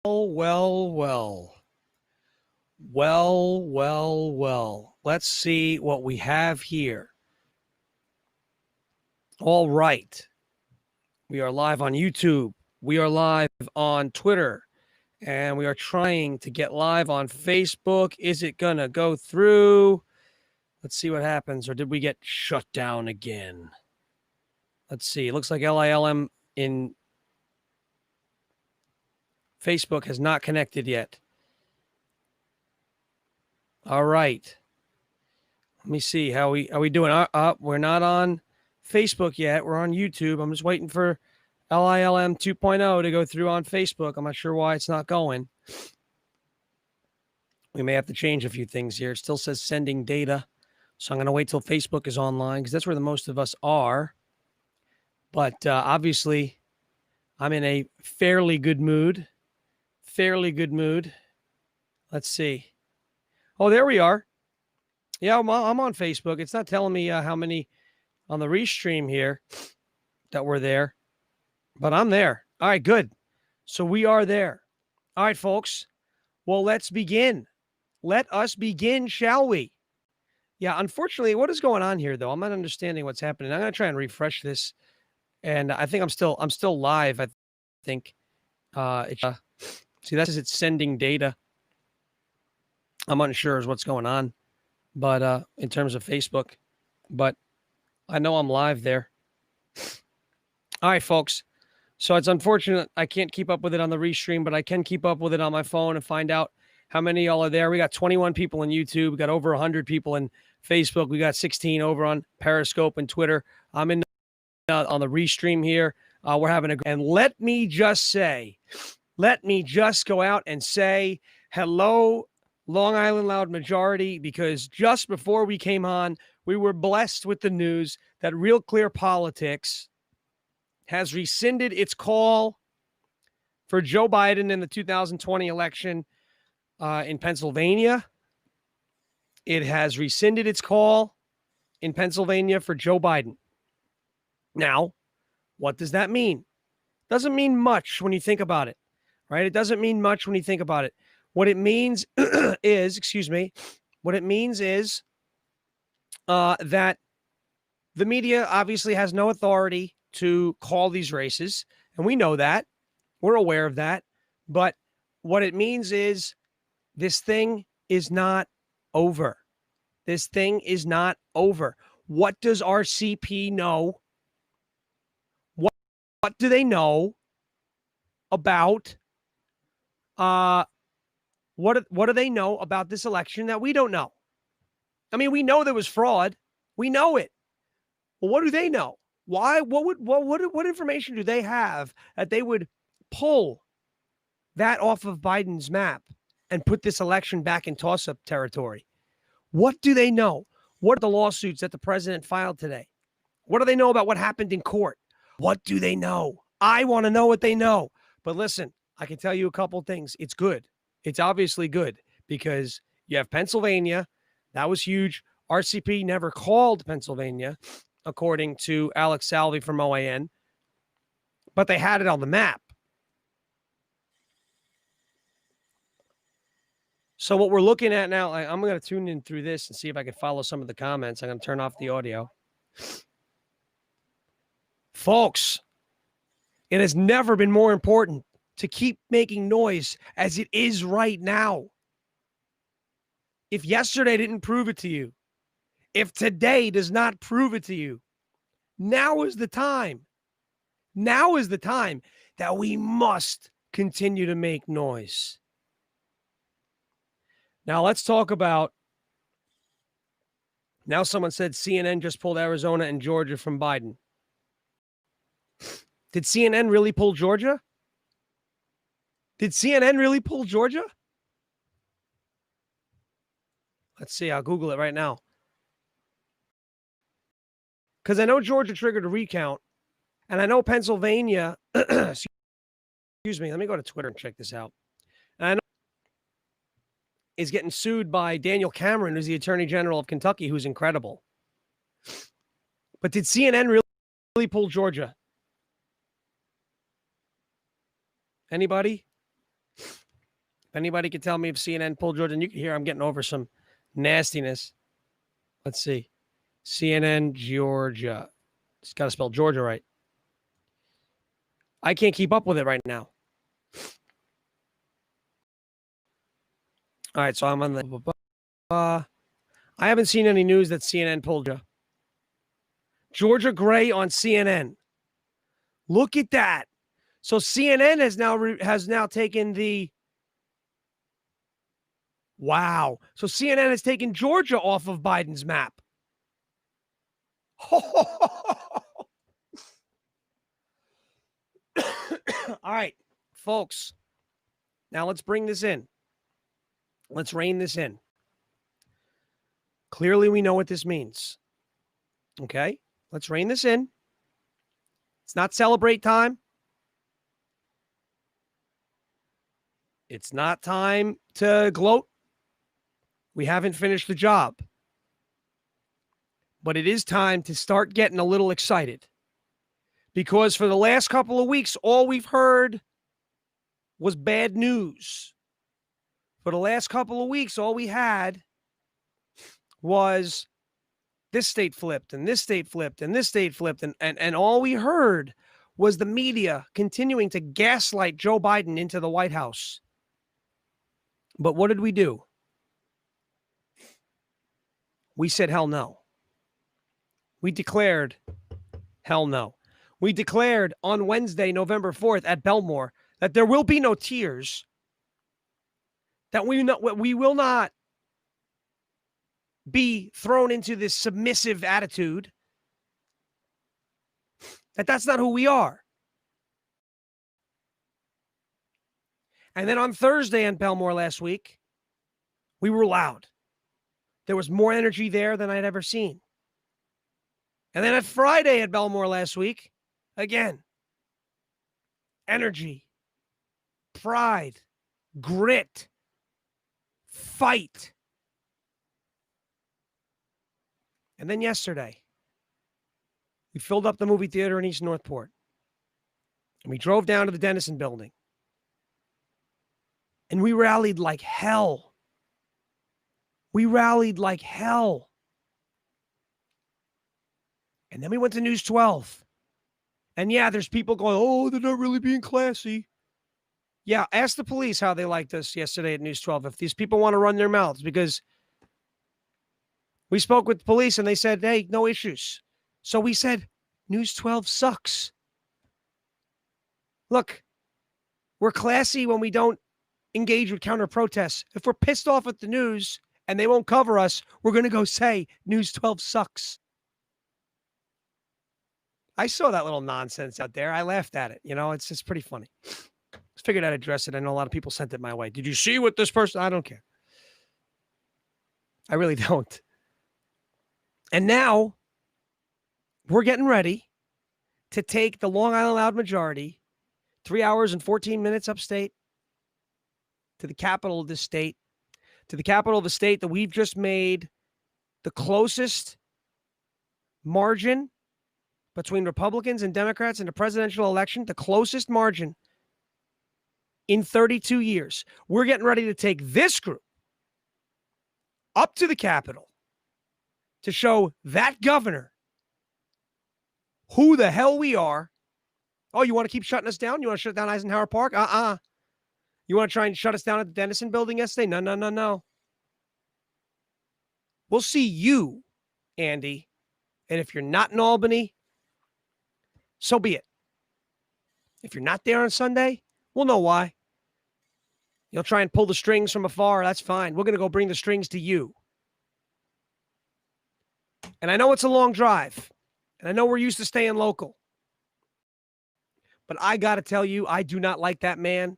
Well, well. Well. Let's see what we have here. All right. We are live on YouTube. We are live on Twitter. And we are trying to get live on Facebook. Is it going to go through? Let's see what happens. Or did we get shut down again? Let's see. It looks like LILM in Facebook has not connected yet. All right. Let me see how we doing. We're not on Facebook yet. We're on YouTube. I'm just waiting for LILM 2.0 to go through on Facebook. I'm not sure why it's not going. We may have to change a few things here. It still says sending data. So I'm going to wait till Facebook is online because that's where the most of us are. But obviously, I'm in a fairly good mood. Let's see. Oh, there we are. Yeah, I'm on Facebook. It's not telling me how many on the restream here that we're there, but I'm there. All right, good. So we are there. All right, folks. Well, let's begin. Let us begin, shall we? Yeah, unfortunately, what is going on here, though? I'm not understanding what's happening. I'm going to try and refresh this, and I think I'm still live. I think. See, that says it's sending data. I'm unsure as what's going on, but in terms of Facebook, but I know I'm live there. All right, folks. So it's unfortunate I can't keep up with it on the restream, but I can keep up with it on my phone and find out how many of y'all are there. We got 21 people on YouTube. We got over 100 people in Facebook. We got 16 over on Periscope and Twitter. I'm in on the restream here. We're having and let me just go out and say hello, Long Island Loud Majority, because just before we came on, we were blessed with the news that Real Clear Politics has rescinded its call for Joe Biden in the 2020 election in Pennsylvania. It has rescinded its call in Pennsylvania for Joe Biden. Now, what does that mean? Doesn't mean much when you think about it, right? It doesn't mean much when you think about it. What it means is, that the media obviously has no authority to call these races, and we know that. We're aware of that. But what it means is this thing is not over. This thing is not over. What does RCP know? What do they know about what do they know about this election that we don't know? I mean, we know there was fraud. We know it. Well, what do they know? Why? What information do they have that they would pull that off of Biden's map and put this election back in toss-up territory? What do they know? What are the lawsuits that the president filed today? What do they know about what happened in court? What do they know? I want to know what they know. But listen, I can tell you a couple things. It's good. It's obviously good because you have Pennsylvania. That was huge. RCP never called Pennsylvania, according to Alex Salvi from OAN, but they had it on the map. So what we're looking at now, I'm going to tune in through this and see if I can follow some of the comments. I'm going to turn off the audio. Folks, it has never been more important to keep making noise as it is right now. If yesterday didn't prove it to you, if today does not prove it to you, now is the time. Now is the time that we must continue to make noise. Now let's talk about, now someone said CNN just pulled Arizona and Georgia from Biden. Did CNN really pull Georgia? Did CNN really pull Georgia? Let's see. I'll Google it right now. Because I know Georgia triggered a recount, and I know Pennsylvania, excuse me, let me go to Twitter and check this out. And I know is getting sued by Daniel Cameron, who's the Attorney General of Kentucky, who's incredible. But did CNN really pull Georgia? Anybody? If anybody can tell me if CNN pulled Georgia, and you can hear I'm getting over some nastiness. Let's see. CNN Georgia. Just got to spell Georgia right. I can't keep up with it right now. All right, so I'm on the... I haven't seen any news that CNN pulled Georgia. Georgia Gray on CNN. Look at that. So CNN has now taken the... Wow. So CNN has taken Georgia off of Biden's map. All right, folks. Now let's bring this in. Let's rein this in. Clearly, we know what this means. Okay? Let's rein this in. It's not celebrate time. It's not time to gloat. We haven't finished the job. But it is time to start getting a little excited. Because for the last couple of weeks, all we've heard was bad news. For the last couple of weeks, all we had was this state flipped, and this state flipped, and this state flipped. And all we heard was the media continuing to gaslight Joe Biden into the White House. But what did we do? We said, hell no. We declared, hell no. We declared on Wednesday, November 4th at Belmore that there will be no tears, that we will not be thrown into this submissive attitude, that's not who we are. And then on Thursday in Belmore last week, we were loud. There was more energy there than I'd ever seen. And then at Friday at Belmore last week, again, energy, pride, grit, fight. And then yesterday, we filled up the movie theater in East Northport. And we drove down to the Dennison building. And we rallied like hell. We rallied like hell. And then we went to News 12. And yeah, there's people going, oh, they're not really being classy. Yeah, ask the police how they liked us yesterday at News 12 if these people want to run their mouths, because we spoke with the police and they said, hey, no issues. So we said, News 12 sucks. Look, we're classy when we don't engage with counter protests. If we're pissed off at the news and they won't cover us, we're going to go say News 12 sucks. I saw that little nonsense out there. I laughed at it. You know, it's just pretty funny. Just figured I'd address it. I know a lot of people sent it my way. Did you see what this person? I don't care. I really don't. And now we're getting ready to take the Long Island Loud Majority, 3 hours and 14 minutes upstate, to the capital of this state, to the capital of a state that we've just made the closest margin between Republicans and Democrats in the presidential election, the closest margin in 32 years. We're getting ready to take this group up to the Capitol to show that governor who the hell we are. Oh, you want to keep shutting us down? You want to shut down Eisenhower Park? You want to try and shut us down at the Dennison building yesterday? No. We'll see you, Andy. And if you're not in Albany, so be it. If you're not there on Sunday, we'll know why. You'll try and pull the strings from afar. That's fine. We're going to go bring the strings to you. And I know it's a long drive. And I know we're used to staying local. But I got to tell you, I do not like that man.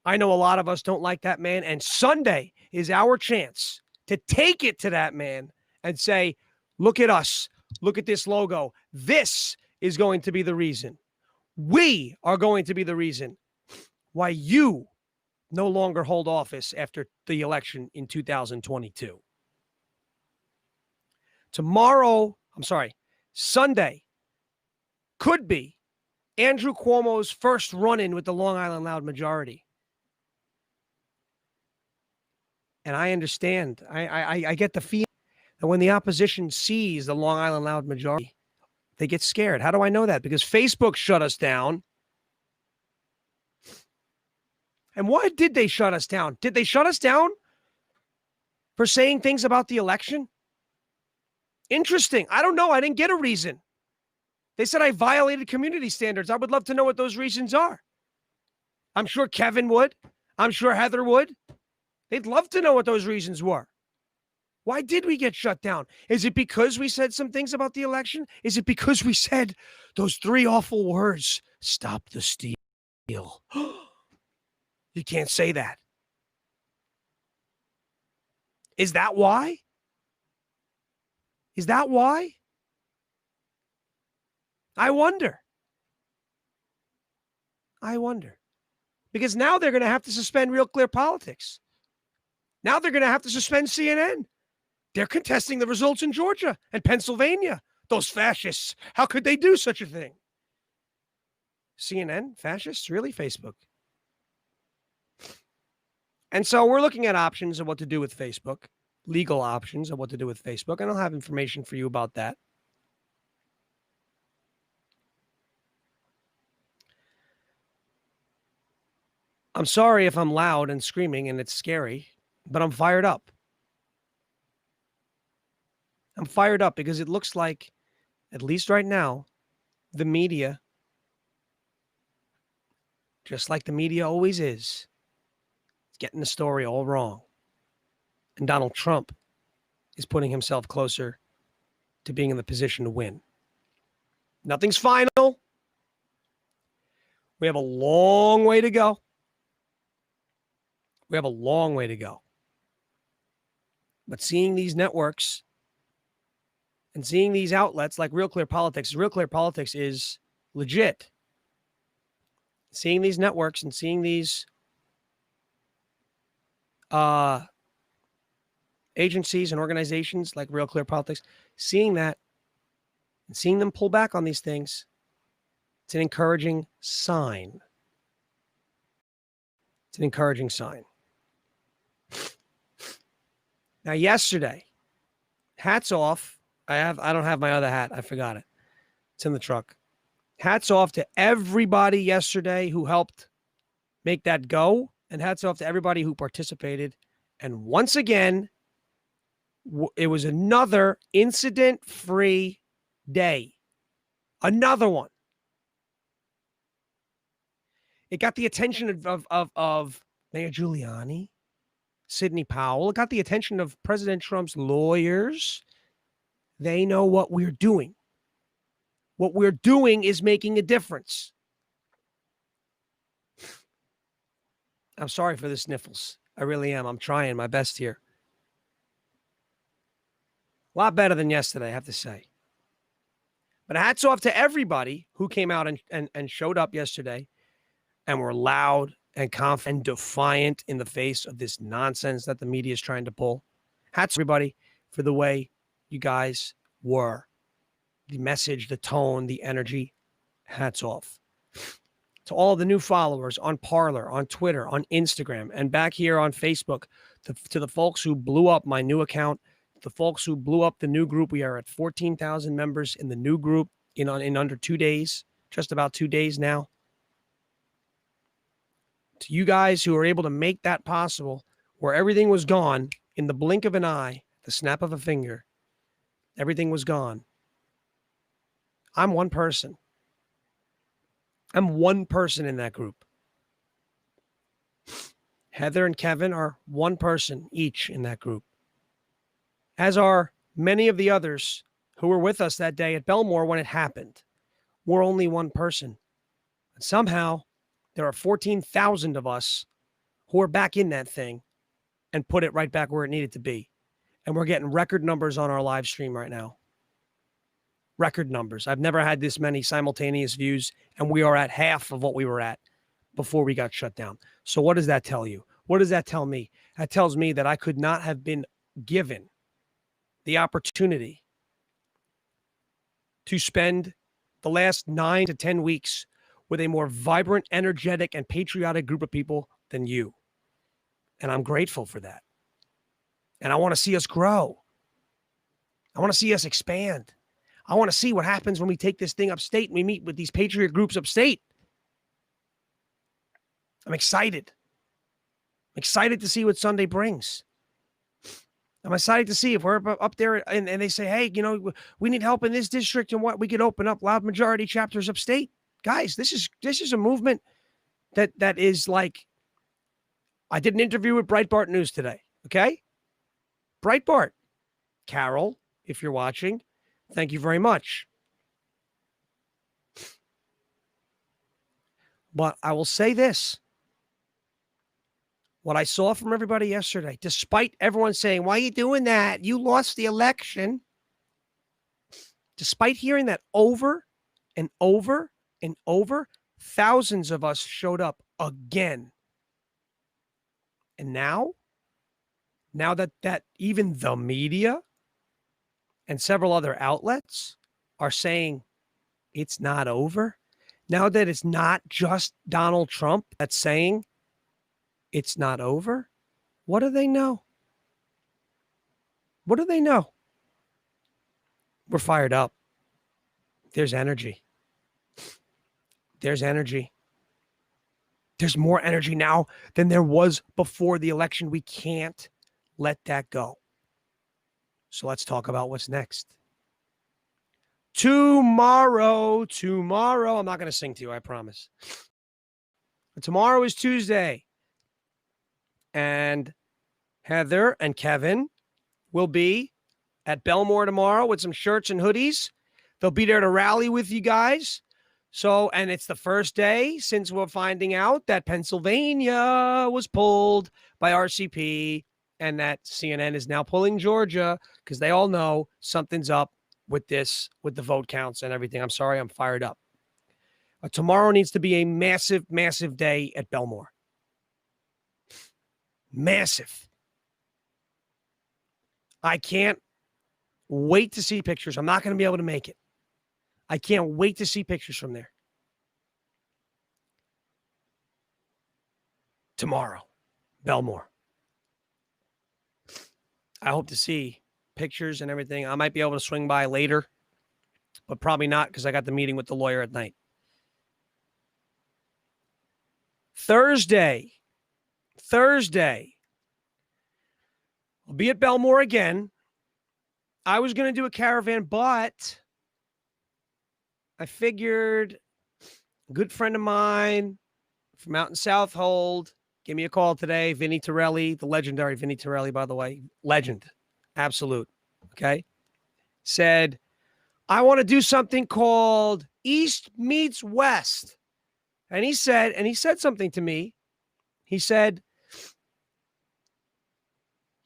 I know a lot of us don't like that man. And Sunday is our chance to take it to that man and say, look at us. Look at this logo. This is going to be the reason. We are going to be the reason why you no longer hold office after the election in 2022. Sunday could be Andrew Cuomo's first run-in with the Long Island Loud Majority. And I understand. I get the feeling that when the opposition sees the Long Island loud majority, they get scared. How do I know that? Because Facebook shut us down. And why did they shut us down? Did they shut us down for saying things about the election? Interesting. I don't know. I didn't get a reason. They said I violated community standards. I would love to know what those reasons are. I'm sure Kevin would. I'm sure Heather would. They'd love to know what those reasons were. Why did we get shut down? Is it because we said some things about the election? Is it because we said those 3 awful words, stop the steal? You can't say that. Is that why? Is that why? I wonder. Because now they're going to have to suspend Real Clear Politics. Now they're going to have to suspend CNN. They're contesting the results in Georgia and Pennsylvania. Those fascists. How could they do such a thing? CNN? Fascists? Really? Facebook? And so we're looking at options of what to do with Facebook, legal options of what to do with Facebook, and I'll have information for you about that. I'm sorry if I'm loud and screaming and it's scary, but I'm fired up. I'm fired up because it looks like, at least right now, the media, just like the media always is getting the story all wrong. And Donald Trump is putting himself closer to being in the position to win. Nothing's final. We have a long way to go. We have a long way to go. But seeing these networks and seeing these outlets like Real Clear Politics is legit. Seeing these networks and seeing these agencies and organizations like Real Clear Politics, seeing that and seeing them pull back on these things, it's an encouraging sign. It's an encouraging sign. Now, yesterday, hats off. I don't have my other hat. I forgot it. It's in the truck. Hats off to everybody yesterday who helped make that go, and hats off to everybody who participated. And once again, it was another incident-free day. Another one. It got the attention of Mayor Giuliani, Sidney Powell. It got the attention of President Trump's lawyers. They know what we're doing. What we're doing is making a difference. I'm sorry for the sniffles. I really am. I'm trying my best here. A lot better than yesterday, I have to say. But hats off to everybody who came out and showed up yesterday and were loud and confident and defiant in the face of this nonsense that the media is trying to pull. Hats off everybody for the way you guys were. The message, the tone, the energy. Hats off. To all of the new followers on Parler, on Twitter, on Instagram, and back here on Facebook, to the folks who blew up my new account, the folks who blew up the new group. We are at 14,000 members in the new group in under 2 days, just about 2 days now. To you guys who are able to make that possible, where everything was gone in the blink of an eye, the snap of a finger, everything was gone. I'm one person. I'm one person in that group. Heather and Kevin are one person each in that group, as are many of the others who were with us that day at Belmore when it happened. We're only one person. And somehow there are 14,000 of us who are back in that thing and put it right back where it needed to be. And we're getting record numbers on our live stream right now. Record numbers. I've never had this many simultaneous views, and we are at half of what we were at before we got shut down. So what does that tell you? What does that tell me? That tells me that I could not have been given the opportunity to spend the last 9 to 10 weeks with a more vibrant, energetic, and patriotic group of people than you. And I'm grateful for that. And I want to see us grow. I want to see us expand. I want to see what happens when we take this thing upstate and we meet with these patriot groups upstate. I'm excited. I'm excited to see what Sunday brings. I'm excited to see if we're up there and they say, hey, you know, we need help in this district and what we could open up loud majority chapters upstate. Guys, this is a movement that is like, I did an interview with Breitbart News today. Okay. Breitbart. Carol, if you're watching, thank you very much. But I will say this. What I saw from everybody yesterday, despite everyone saying, why are you doing that? You lost the election. Despite hearing that over and over and over, thousands of us showed up again. And now that even the media and several other outlets are saying it's not over, now that it's not just Donald Trump that's saying it's not over, what do they know? What do they know? We're fired up. There's energy. There's energy. There's more energy now than there was before the election. We can't let that go. So let's talk about what's next. Tomorrow, I'm not going to sing to you, I promise. Tomorrow is Tuesday. And Heather and Kevin will be at Belmore tomorrow with some shirts and hoodies. They'll be there to rally with you guys. So, and it's the first day since we're finding out that Pennsylvania was pulled by RCP and that CNN is now pulling Georgia because they all know something's up with this, with the vote counts and everything. I'm sorry, I'm fired up. But tomorrow needs to be a massive, massive day at Belmore. Massive. I can't wait to see pictures. I'm not going to be able to make it. I can't wait to see pictures from there. Tomorrow, Belmore. I hope to see pictures and everything. I might be able to swing by later, but probably not because I got the meeting with the lawyer at night. Thursday, I'll be at Belmore again. I was going to do a caravan, but I figured a good friend of mine from out in Southold gave me a call today, Vinny Torelli, the legendary Vinny Torelli, by the way, legend, absolute, okay, said, I want to do something called East Meets West. And he said something to me. He said,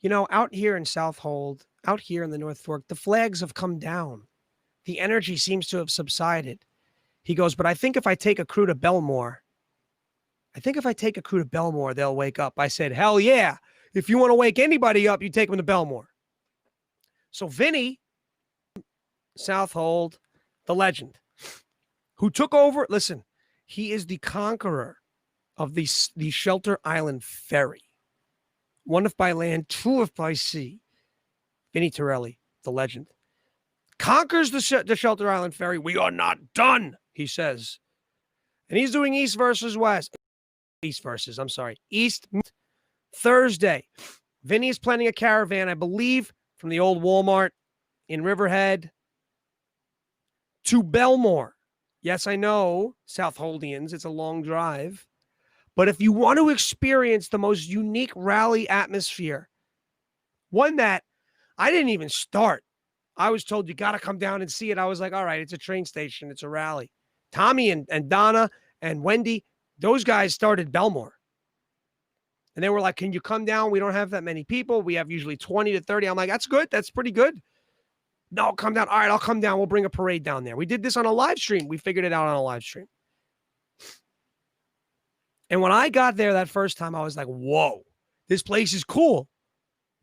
you know, out here in Southold, out here in the North Fork, the flags have come down. The energy seems to have subsided. He goes, but I think if I take a crew to Belmore, they'll wake up. I said, hell yeah. If you want to wake anybody up, you take them to Belmore. So Vinny, Southold, the legend, who took over, listen, he is the conqueror of the Shelter Island Ferry. One if by land, two if by sea. Vinny Torelli, the legend, conquers the Shelter Island Ferry. We are not done, he says. And he's doing East Thursday. Vinny is planning a caravan, I believe, from the old Walmart in Riverhead to Belmore. Yes, I know, Southoldians, it's a long drive. But if you want to experience the most unique rally atmosphere, one that I didn't even start. I was told you got to come down and see it. I was like, all right, it's a train station. It's a rally. Tommy and Donna and Wendy, those guys started Belmore. And they were like, can you come down? We don't have that many people. We have usually 20 to 30. I'm like, that's good. That's pretty good. No, come down. All right, I'll come down. We'll bring a parade down there. We did this on a live stream. We figured it out on a live stream. And when I got there that first time, I was like, whoa, this place is cool.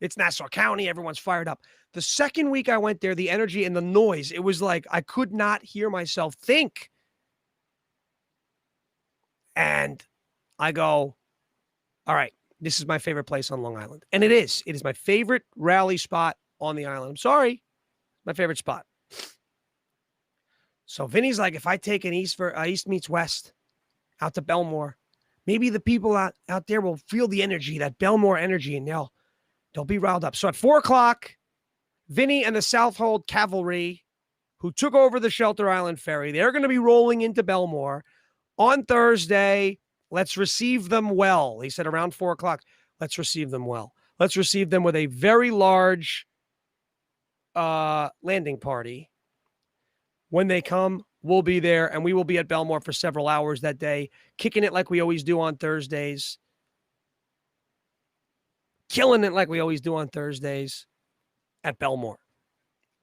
It's Nassau County. Everyone's fired up. The second week I went there, the energy and the noise, it was like I could not hear myself think. And I go, all right, this is my favorite place on Long Island. And it is. It is my favorite rally spot on the island. I'm sorry. My favorite spot. So Vinny's like, if I take an East meets West out to Belmore, maybe the people out there will feel the energy, that Belmore energy, and they'll be riled up. So at 4 o'clock, Vinny and the Southold Cavalry, who took over the Shelter Island Ferry, they're going to be rolling into Belmore on Thursday. Let's receive them well. He said around 4 o'clock, let's receive them well. Let's receive them with a very large landing party. When they come, we'll be there, and we will be at Belmore for several hours that day, kicking it like we always do on Thursdays, killing it like we always do on Thursdays at Belmore,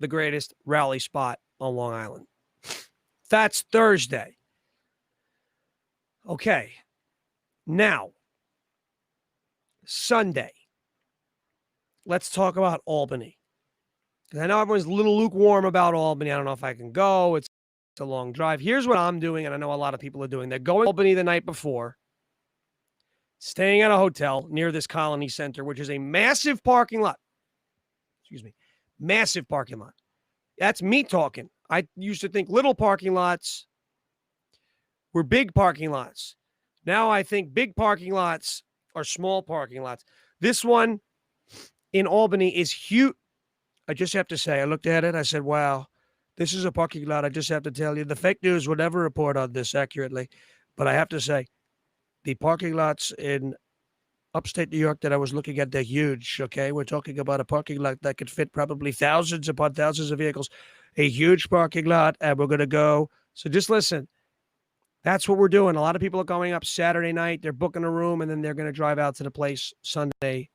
the greatest rally spot on Long Island. That's Thursday. Okay. Now, Sunday. Let's talk about Albany. I know everyone's a little lukewarm about Albany. I don't know if I can go. It's a long drive. Here's what I'm doing, and I know a lot of people are doing. They're going to Albany the night before, staying at a hotel near this Colony Center, which is a massive parking lot. Excuse me. Massive parking lot. That's me talking. I used to think little parking lots were big parking lots. Now I think big parking lots are small parking lots. This one in Albany is huge. I just have to say, I looked at it. I said, wow, this is a parking lot. I just have to tell you, the fake news will never report on this accurately. But I have to say, the parking lots in upstate New York that I was looking at, they're huge, okay? We're talking about a parking lot that could fit probably thousands upon thousands of vehicles. A huge parking lot, and we're going to go. So just listen. That's what we're doing. A lot of people are going up Saturday night. They're booking a room, and then they're going to drive out to the place Sunday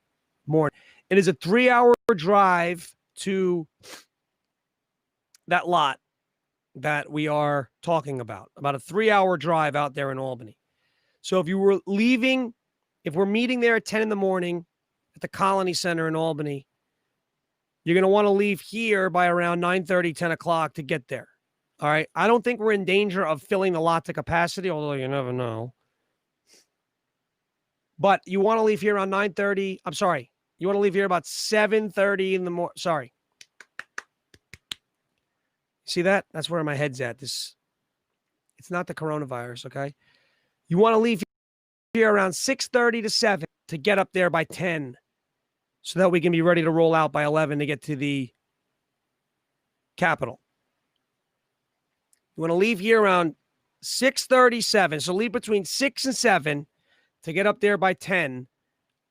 morning. It is a 3-hour drive to that lot that we are talking about a 3-hour drive out there in Albany. So if we're meeting there at 10 in the morning at the Colony Center in Albany, you're going to want to leave here by around 9:30, 10 o'clock to get there. All right. I don't think we're in danger of filling the lot to capacity, although you never know. But you want to leave here around 9:30. I'm sorry. You want to leave here about 7:30 in the morning. Sorry. See that? That's where my head's at. It's not the coronavirus, okay? You want to leave here around 6:30 to 7 to get up there by 10 so that we can be ready to roll out by 11 to get to the Capitol. You want to leave here around 6:37. So leave between 6 and 7 to get up there by 10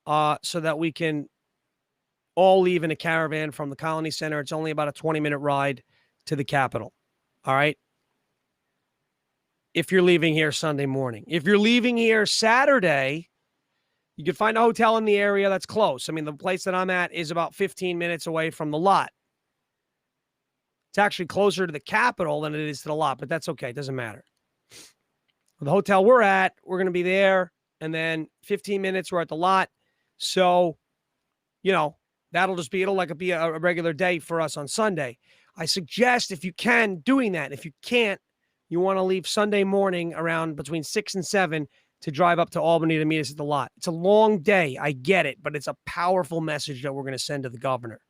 so that we can all leave in a caravan from the Colony Center. It's only about a 20-minute ride to the Capitol. All right? If you're leaving here Sunday morning. If you're leaving here Saturday, you can find a hotel in the area that's close. I mean, the place that I'm at is about 15 minutes away from the lot. It's actually closer to the Capitol than it is to the lot, but that's okay. It doesn't matter. The hotel we're at, we're going to be there, and then 15 minutes we're at the lot. So, that'll just be, it'll be a regular day for us on Sunday. I suggest, if you can, doing that. If you can't, you want to leave Sunday morning around between 6 and 7 to drive up to Albany to meet us at the lot. It's a long day. I get it, but it's a powerful message that we're going to send to the governor.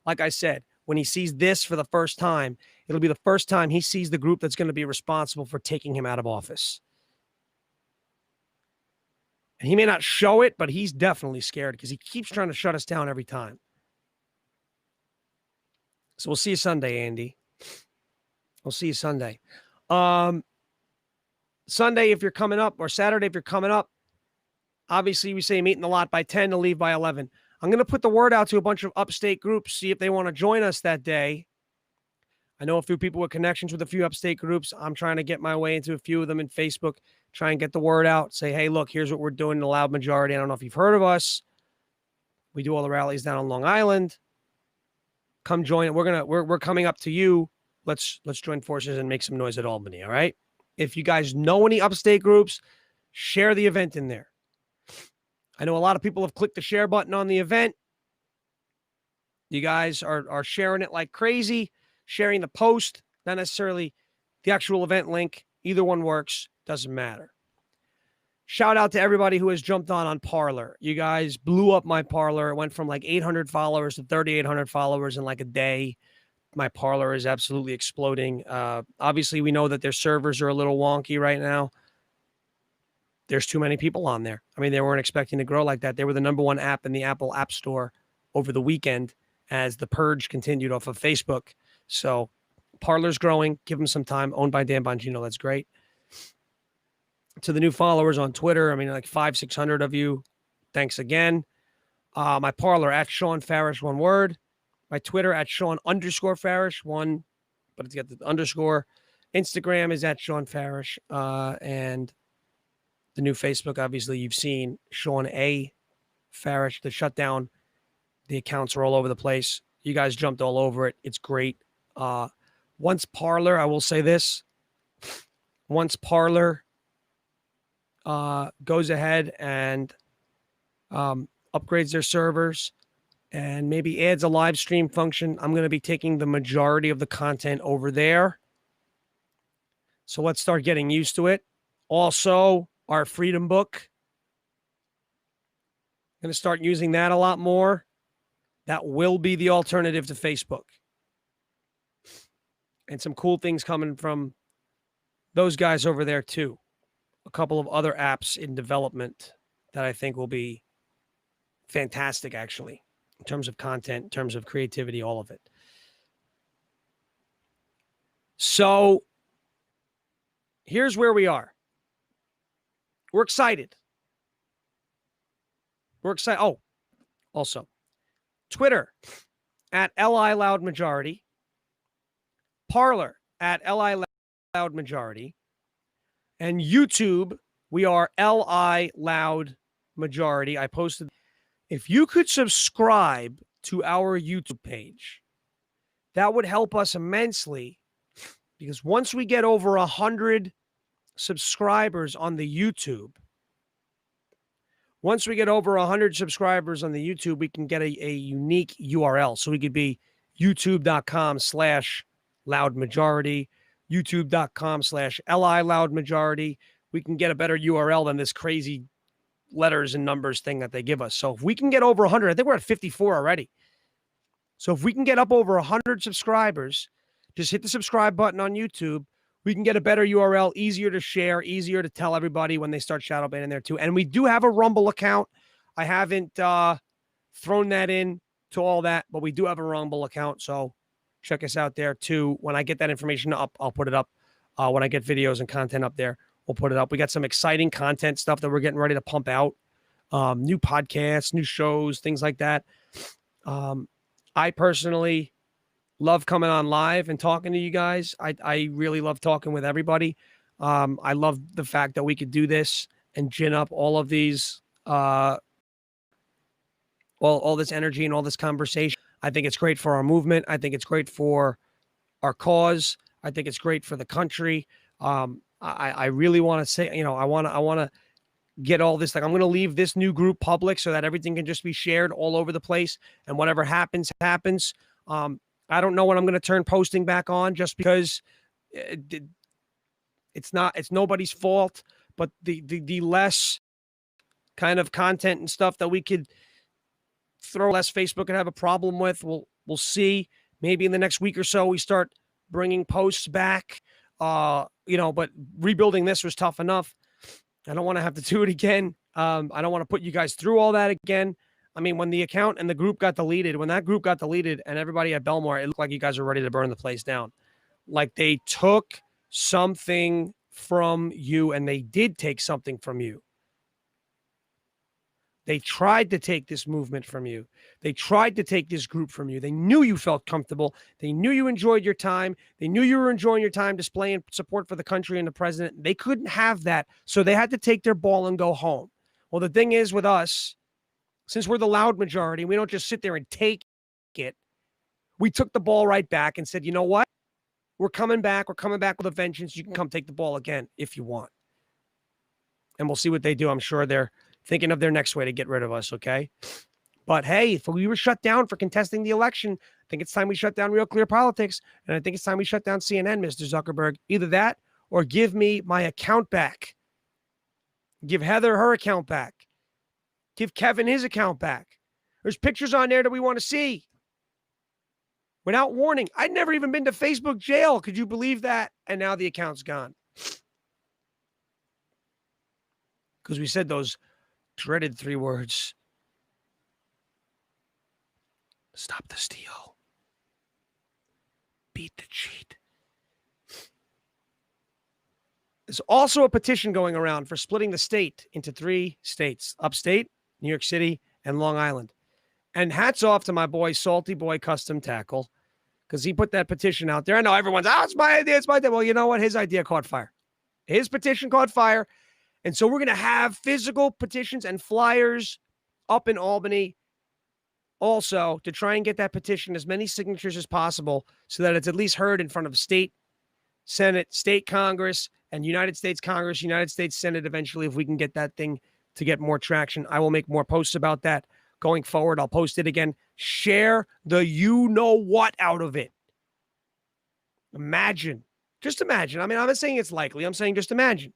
Like I said, when he sees this for the first time, it'll be the first time he sees the group that's going to be responsible for taking him out of office. And he may not show it, but he's definitely scared because he keeps trying to shut us down every time. So we'll see you Sunday, Andy. We'll see you Sunday. Sunday, if you're coming up, or Saturday, if you're coming up, obviously we say meet in the lot by 10 to leave by 11. I'm going to put the word out to a bunch of upstate groups, see if they want to join us that day. I know a few people with connections with a few upstate groups. I'm trying to get my way into a few of them in Facebook, try and get the word out, say, hey, look, here's what we're doing in the Loud Majority. I don't know if you've heard of us. We do all the rallies down on Long Island. Come join it. We're coming up to you. Let's join forces and make some noise at Albany, all right? If you guys know any upstate groups, share the event in there. I know a lot of people have clicked the share button on the event. You guys are sharing it like crazy, sharing the post, not necessarily the actual event link. Either one works, doesn't matter. Shout out to everybody who has jumped on Parler. You guys blew up my Parler. It went from like 800 followers to 3,800 followers in like a day. My Parler is absolutely exploding. Obviously, we know that their servers are a little wonky right now. There's too many people on there. I mean, they weren't expecting to grow like that. They were the #1 app in the Apple App Store over the weekend as the purge continued off of Facebook. So Parler's growing. Give them some time. Owned by Dan Bongino. That's great. To the new followers on Twitter, I mean, like 500-600 of you. Thanks again. My Parler at Sean Farish, one word. My Twitter at Sean_Farish, one, but it's got the underscore. Instagram is at Sean Farish. And the new Facebook, obviously, you've seen Sean A. Farish. The shutdown, the accounts are all over the place. You guys jumped all over it. It's great. Once Parler, I will say this. Once Parler goes ahead and upgrades their servers and maybe adds a live stream function, I'm going to be taking the majority of the content over there. So let's start getting used to it. Also, our Freedom Book. I'm going to start using that a lot more. That will be the alternative to Facebook. And some cool things coming from those guys over there too. A couple of other apps in development that I think will be fantastic, actually, in terms of content, in terms of creativity, all of it. So here's where we are. We're excited. We're excited. Oh, also, Twitter at LI Loud Majority. Parler at LI Loud Majority. And YouTube, we are LI Loud Majority. I posted. If you could subscribe to our YouTube page, that would help us immensely, because once we get over 100 subscribers on the YouTube, we can get a unique URL. So we could be youtube.com/loudmajority, youtube.com/LI Loud Majority. We can get a better URL than this crazy letters and numbers thing that they give us. So if we can get over 100, I think we're at 54 already. So if we can get up over 100 subscribers, just hit the subscribe button on YouTube. We can get a better URL, easier to share, easier to tell everybody when they start shadow banning there too. And we do have a Rumble account. I haven't thrown that in to all that, but we do have a Rumble account. So check us out there too. When I get that information up, I'll put it up. When I get videos and content up there, we'll put it up. We got some exciting content stuff that we're getting ready to pump out. New podcasts, new shows, things like that. I personally love coming on live and talking to you guys. I really love talking with everybody. I love the fact that we could do this and gin up all of these, all this energy and all this conversation. I think it's great for our movement. I think it's great for our cause. I think it's great for the country. I really want to say, I want to get all this. Like, I'm going to leave this new group public so that everything can just be shared all over the place. And whatever happens, happens. I don't know when I'm going to turn posting back on, just because it's nobody's fault, but the less kind of content and stuff that we could throw, less Facebook could have a problem with. We'll see. Maybe in the next week or so, we start bringing posts back, but rebuilding this was tough enough. I don't want to have to do it again. I don't want to put you guys through all that again. I mean, when the account and the group got deleted, and everybody at Belmore, it looked like you guys were ready to burn the place down. Like, they took something from you, and they did take something from you. They tried to take this movement from you. They tried to take this group from you. They knew you felt comfortable. They knew you enjoyed your time. They knew you were enjoying your time displaying support for the country and the president. They couldn't have that, so they had to take their ball and go home. Well, the thing is with us, since we're the loud majority, we don't just sit there and take it. We took the ball right back and said, you know what? We're coming back. We're coming back with a vengeance. You can come take the ball again if you want. And we'll see what they do. I'm sure they're thinking of their next way to get rid of us, okay? But hey, if we were shut down for contesting the election, I think it's time we shut down Real Clear Politics. And I think it's time we shut down CNN, Mr. Zuckerberg. Either that or give me my account back. Give Heather her account back. Give Kevin his account back. There's pictures on there that we want to see. Without warning. I'd never even been to Facebook jail. Could you believe that? And now the account's gone. Because we said those dreaded 3 words. Stop the steal. Beat the cheat. There's also a petition going around for splitting the state into 3 states. Upstate, New York City, and Long Island. And hats off to my boy, Salty Boy Custom Tackle, because he put that petition out there. I know everyone's, it's my idea, it's my idea. Well, you know what? His idea caught fire. His petition caught fire. And so we're going to have physical petitions and flyers up in Albany also to try and get that petition as many signatures as possible so that it's at least heard in front of state Senate, state Congress, and United States Congress, United States Senate eventually. If we can get that thing to get more traction, I will make more posts about that going forward. I'll post it again. Share the you-know-what out of it. Imagine. Just imagine. I mean, I'm not saying it's likely. I'm saying just imagine.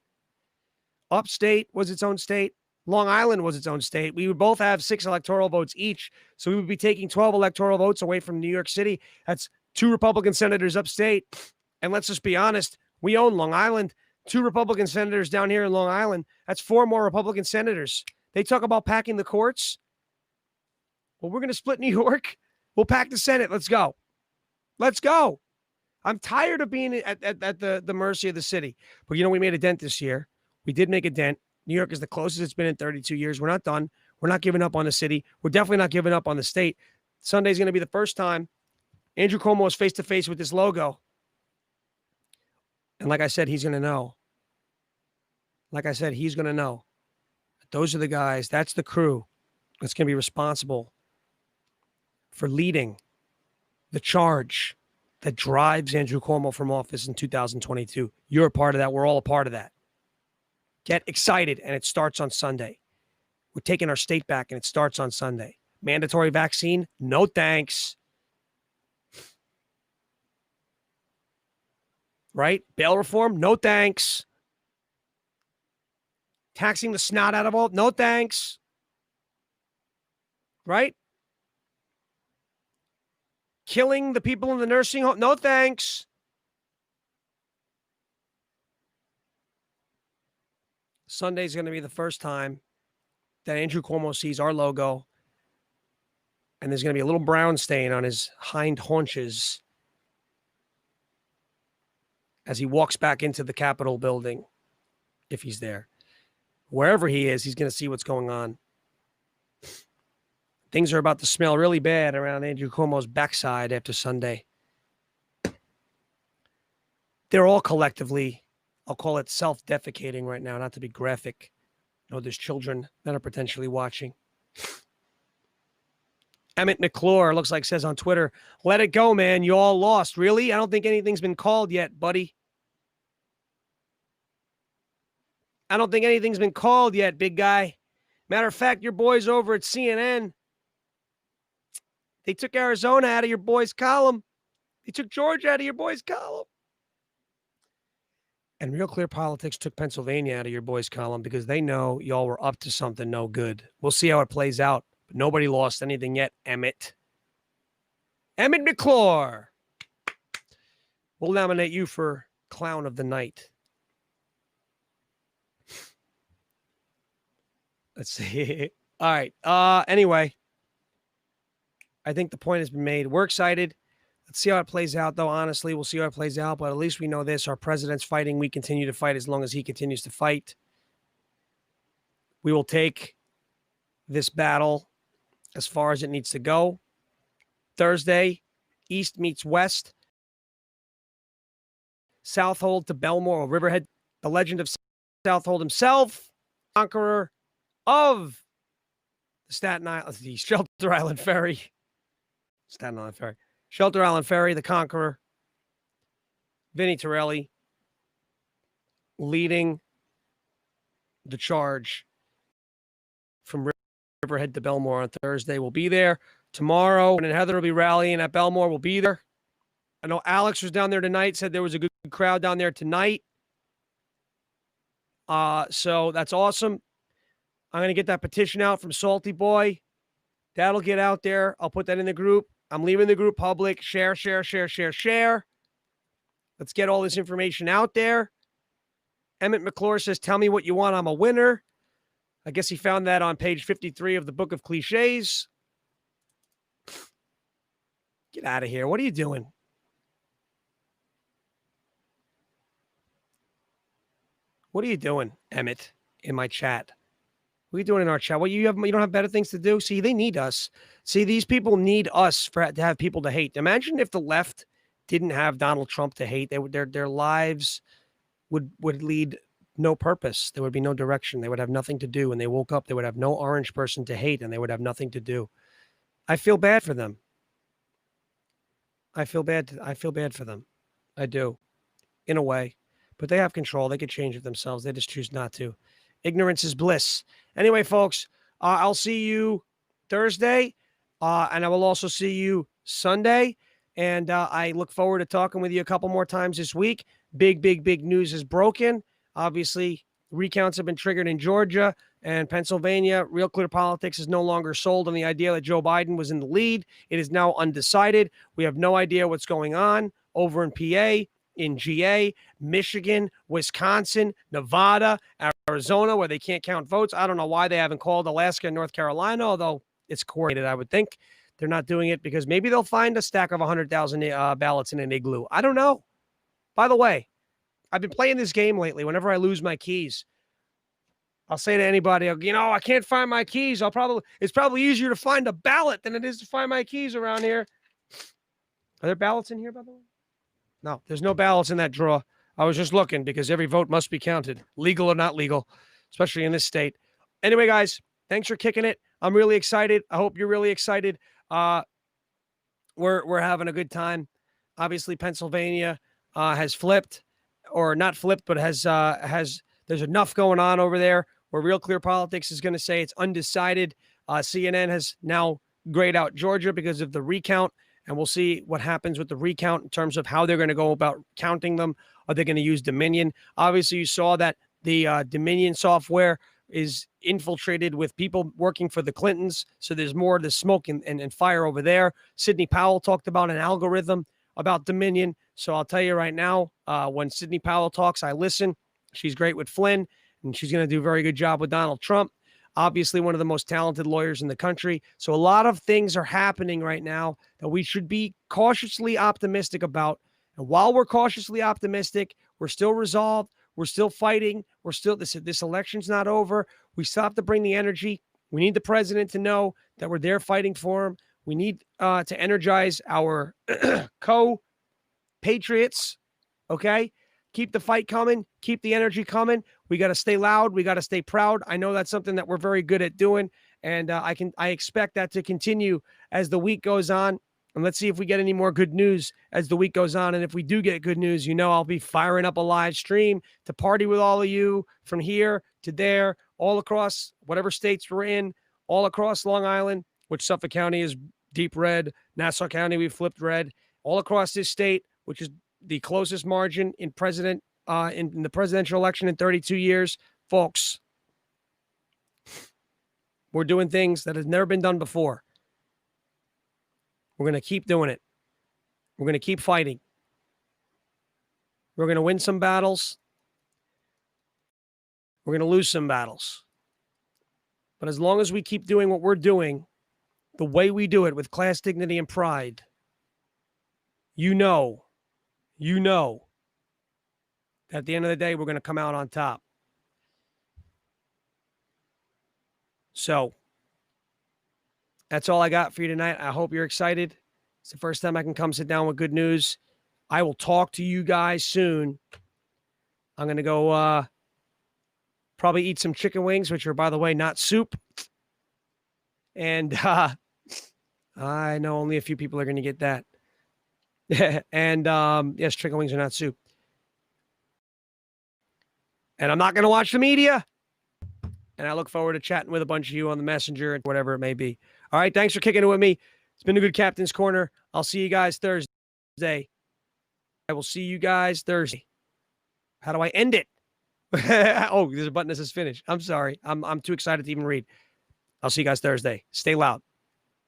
Upstate was its own state. Long Island was its own state. We would both have 6 electoral votes each. So we would be taking 12 electoral votes away from New York City. That's 2 Republican senators upstate. And let's just be honest, we own Long Island. 2 Republican senators down here in Long Island. That's 4 more Republican senators. They talk about packing the courts. Well, we're going to split New York. We'll pack the Senate. Let's go. Let's go. I'm tired of being at the mercy of the city. But, you know, we made a dent this year. We did make a dent. New York is the closest it's been in 32 years. We're not done. We're not giving up on the city. We're definitely not giving up on the state. Sunday's going to be the first time Andrew Cuomo is face-to-face with this logo. And like I said, he's going to know. Like I said, he's going to know. Those are the guys. That's the crew that's going to be responsible for leading the charge that drives Andrew Cuomo from office in 2022. You're a part of that. We're all a part of that. Get excited, and it starts on Sunday. We're taking our state back, and it starts on Sunday. Mandatory vaccine? No thanks. Right? Bail reform? No thanks. Taxing the snot out of all? No thanks. Right? Killing the people in the nursing home? No thanks. Sunday's going to be the first time that Andrew Cuomo sees our logo, and there's going to be a little brown stain on his hind haunches as he walks back into the Capitol building, if he's there. Wherever he is, he's going to see what's going on. Things are about to smell really bad around Andrew Cuomo's backside after Sunday. They're all collectively, I'll call it self-defecating right now, not to be graphic. You know, there's children that are potentially watching. Emmett McClure, looks like, says on Twitter, let it go, man. You all lost. Really? I don't think anything's been called yet, buddy. I don't think anything's been called yet, big guy. Matter of fact, your boys over at CNN, they took Arizona out of your boys' column. They took Georgia out of your boys' column. And Real Clear Politics took Pennsylvania out of your boys' column because they know y'all were up to something no good. We'll see how it plays out. But nobody lost anything yet, Emmett. Emmett McClure. We'll nominate you for Clown of the Night. Let's see. All right. Anyway, I think the point has been made. We're excited. Let's see how it plays out, though. Honestly, we'll see how it plays out. But at least we know this. Our president's fighting. We continue to fight as long as he continues to fight. We will take this battle as far as it needs to go. Thursday, East meets West. Southold to Belmore, or Riverhead. The legend of Southold himself, conqueror of the Staten Island, the Shelter Island Ferry. Staten Island Ferry. Shelter Island Ferry, the conqueror. Vinnie Torelli leading the charge from Riverhead to Belmore on Thursday. We'll be there tomorrow, and Heather will be rallying at Belmore. We'll be there. I know Alex was down there tonight, said there was a good crowd down there tonight. So that's awesome. I'm going to get that petition out from Salty Boy. That'll get out there. I'll put that in the group. I'm leaving the group public. Share, share, share, share, share. Let's get all this information out there. Emmett McClure says, tell me what you want. I'm a winner. I guess he found that on page 53 of the Book of Cliches. Get out of here. What are you doing? What are you doing, Emmett, in my chat? What are you doing in our chat? Well, you don't have better things to do? See, they need us. See, these people need us to have people to hate. Imagine if the left didn't have Donald Trump to hate. Their lives would lead no purpose. There would be no direction. They would have nothing to do. When they woke up, they would have no orange person to hate, and they would have nothing to do. I feel bad for them. I feel bad for them. I do, in a way. But they have control. They could change it themselves. They just choose not to. Ignorance is bliss. Anyway, folks, I'll see you Thursday, and I will also see you Sunday. And I look forward to talking with you a couple more times this week. Big news is broken. Obviously, recounts have been triggered in Georgia and Pennsylvania. Real Clear Politics is no longer sold on the idea that Joe Biden was in the lead. It is now undecided. We have no idea what's going on over in PA, in GA, Michigan, Wisconsin, Nevada, Arizona, where they can't count votes. I don't know why they haven't called Alaska and North Carolina, although it's coordinated, I would think. They're not doing it because maybe they'll find a stack of 100,000 ballots in an igloo. I don't know. By the way, I've been playing this game lately. Whenever I lose my keys, I'll say to anybody, I can't find my keys. It's probably easier to find a ballot than it is to find my keys around here. Are there ballots in here, by the way? No, there's no ballots in that drawer. I was just looking because every vote must be counted, legal or not legal, especially in this state. Anyway, guys, thanks for kicking it. I'm really excited. I hope you're really excited. We're having a good time. Obviously, Pennsylvania has flipped, or not flipped, but has there's enough going on over there where Real Clear Politics is going to say it's undecided. CNN has now grayed out Georgia because of the recount, and we'll see what happens with the recount in terms of how they're going to go about counting them. Are they going to use Dominion? Obviously, you saw that the Dominion software is infiltrated with people working for the Clintons, so there's more of the smoke and fire over there. Sidney Powell talked about an algorithm about Dominion, so I'll tell you right now, when Sidney Powell talks, I listen. She's great with Flynn, and she's going to do a very good job with Donald Trump. Obviously, one of the most talented lawyers in the country. So a lot of things are happening right now that we should be cautiously optimistic about. And while we're cautiously optimistic, we're still resolved. We're still fighting. We're still, this election's not over. We still have to bring the energy. We need the president to know that we're there fighting for him. We need to energize our co-patriots, okay? Keep the fight coming. Keep the energy coming. We got to stay loud. We got to stay proud. I know that's something that we're very good at doing, and I expect that to continue as the week goes on. And let's see if we get any more good news as the week goes on. And if we do get good news, I'll be firing up a live stream to party with all of you from here to there, all across whatever states we're in, all across Long Island, which Suffolk County is deep red. Nassau County, we flipped red. All across this state, which is the closest margin in in the presidential election in 32 years. Folks, we're doing things that has never been done before. We're going to keep doing it. We're going to keep fighting. We're going to win some battles. We're going to lose some battles. But as long as we keep doing what we're doing, the way we do it with class, dignity, and pride, you know that at the end of the day, we're going to come out on top. So that's all I got for you tonight. I hope you're excited. It's the first time I can come sit down with good news. I will talk to you guys soon. I'm going to go probably eat some chicken wings, which are, by the way, not soup. And I know only a few people are going to get that. And yes, chicken wings are not soup. And I'm not going to watch the media. And I look forward to chatting with a bunch of you on the messenger and whatever it may be. All right, thanks for kicking it with me. It's been a good Captain's Corner. I'll see you guys Thursday. I will see you guys Thursday. How do I end it? Oh, there's a button that says finish. I'm sorry. I'm too excited to even read. I'll see you guys Thursday. Stay loud.